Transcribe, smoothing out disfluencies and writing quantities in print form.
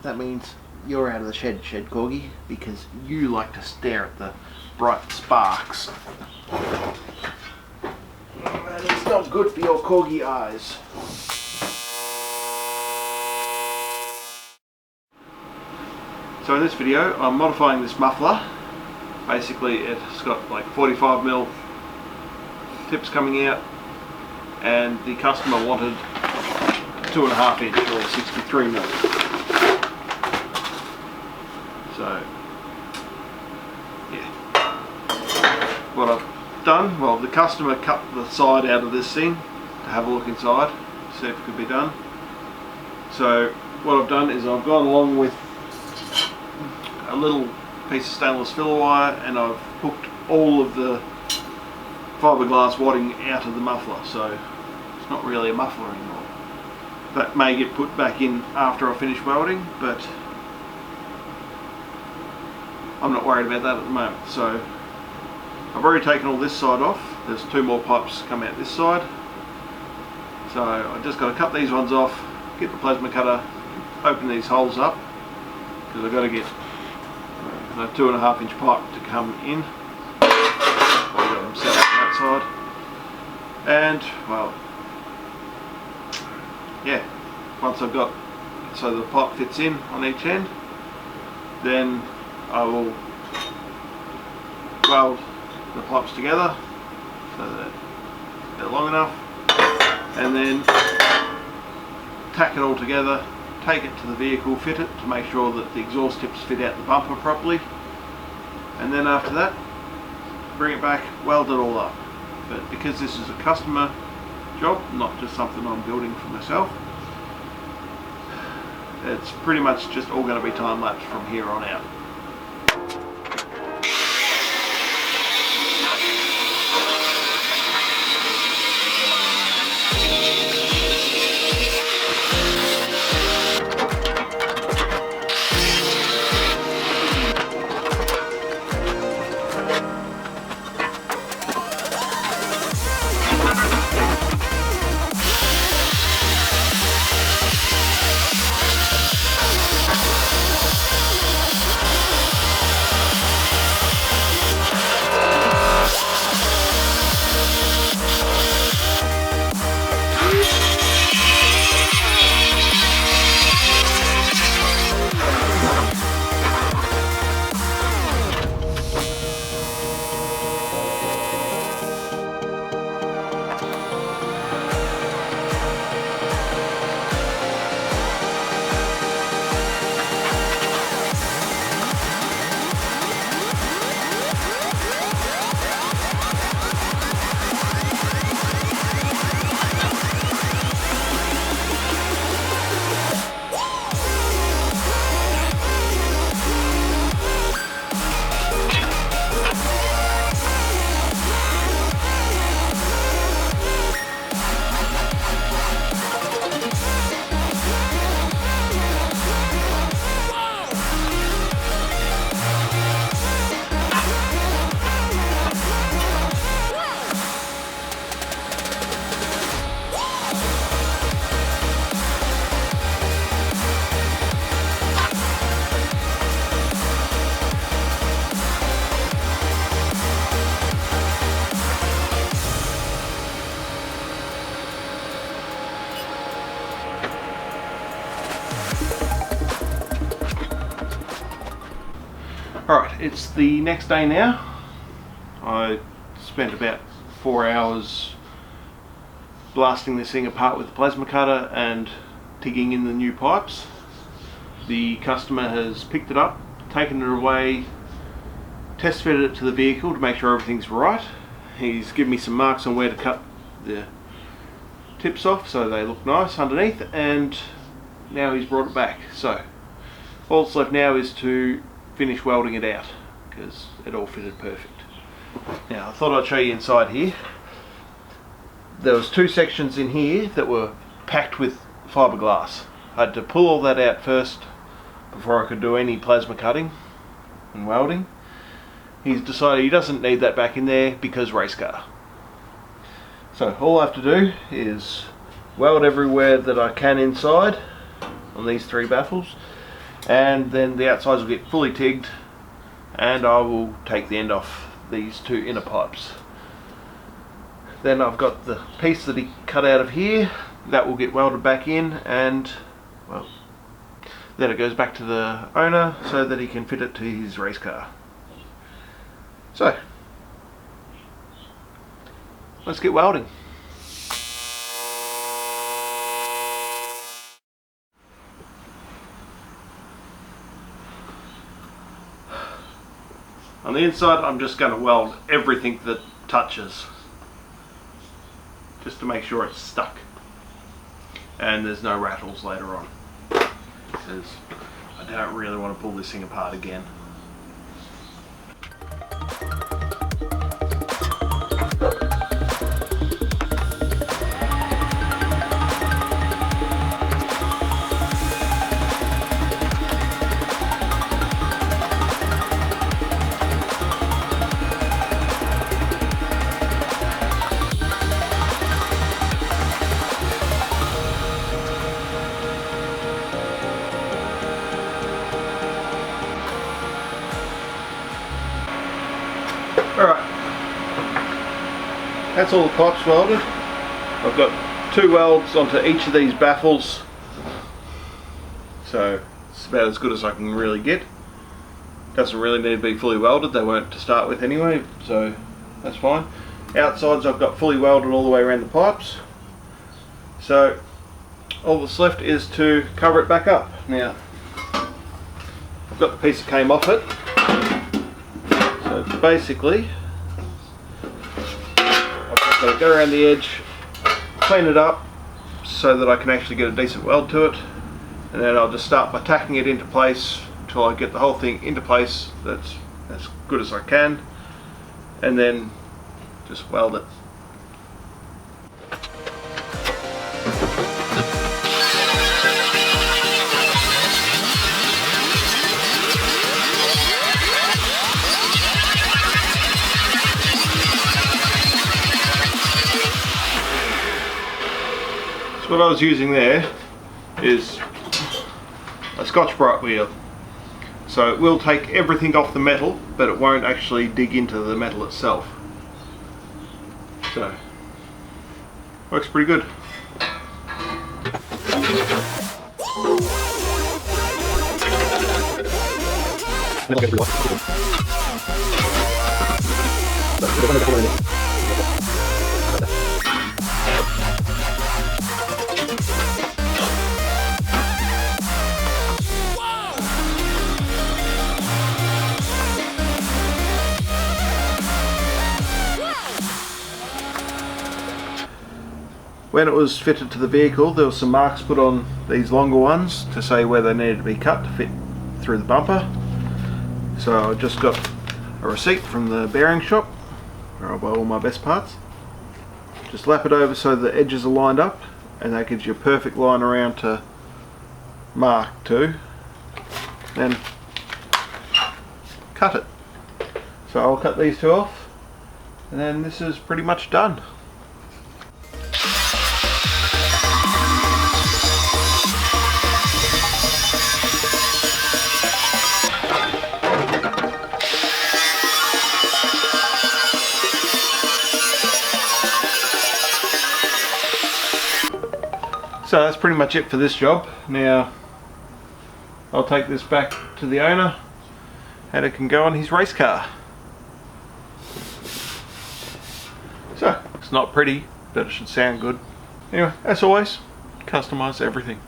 that means you're out of the shed, Corgi, because you like to stare at the bright sparks. And it's not good for your Corgi eyes. So in this video I'm modifying this muffler. Basically it's got like 45mm tips coming out, and the customer wanted 2.5 inch or 63mm. So yeah, what I've done, well, the customer cut the side out of this thing to have a look inside, see if it could be done. So what I've done is I've gone along with a little piece of stainless filler wire, and I've hooked all of the fiberglass wadding out of the muffler, so it's not really a muffler anymore. That may get put back in after I finish welding, but I'm not worried about that at the moment. So I've already taken all this side off. There's 2 more pipes come out this side, so I just got to cut these ones off, get the plasma cutter, open these holes up, because I've got to get a 2.5 inch pipe to come in. I've got them set up on that side, and well, yeah, once I've got so the pipe fits in on each end, then I will weld the pipes together so that they're long enough, and then tack it all together, take it to the vehicle, fit it to make sure that the exhaust tips fit out the bumper properly, and then after that bring it back, weld it all up. But because this is a customer job, not just something I'm building for myself, it's pretty much just all going to be time lapse from here on out. Alright, it's the next day now. I spent about 4 hours blasting this thing apart with the plasma cutter and digging in the new pipes. The customer has picked it up, taken it away, test fitted it to the vehicle to make sure everything's right. He's given me some marks on where to cut the tips off so they look nice underneath, and now he's brought it back. So all that's left now is to finish welding it out, because it all fitted perfect. Now I thought I'd show you inside here. There was 2 sections in here that were packed with fiberglass. I had to pull all that out first before I could do any plasma cutting and welding. He's decided he doesn't need that back in there because race car. So all I have to do is weld everywhere that I can inside on these 3 baffles, and then the outsides will get fully tigged, and I will take the end off these two inner pipes. Then I've got the piece that he cut out of here that will get welded back in, and well, then it goes back to the owner so that he can fit it to his race car. So let's get welding. On the inside, I'm just going to weld everything that touches, just to make sure it's stuck and there's no rattles later on, because I don't really want to pull this thing apart again. Alright, that's all the pipes welded. I've got 2 welds onto each of these baffles, so it's about as good as I can really get. Doesn't really need to be fully welded, they weren't to start with anyway, so that's fine. Outsides I've got fully welded all the way around the pipes, so all that's left is to cover it back up. Now, I've got the piece that came off it. So basically, I've just got to go around the edge, clean it up so that I can actually get a decent weld to it, and then I'll just start by tacking it into place until I get the whole thing into place that's as good as I can, and then just weld it. What I was using there is a Scotch-Brite wheel, so it will take everything off the metal, but it won't actually dig into the metal itself. So works pretty good. When it was fitted to the vehicle, there were some marks put on these longer ones to say where they needed to be cut to fit through the bumper. So I just got a receipt from the bearing shop where I buy all my best parts. Just lap it over so the edges are lined up, and that gives you a perfect line around to mark to. Then cut it. So I'll cut these two off, and then this is pretty much done. So that's pretty much it for this job. Now I'll take this back to the owner and it can go on his race car. So it's not pretty, but it should sound good. Anyway, as always, customize everything.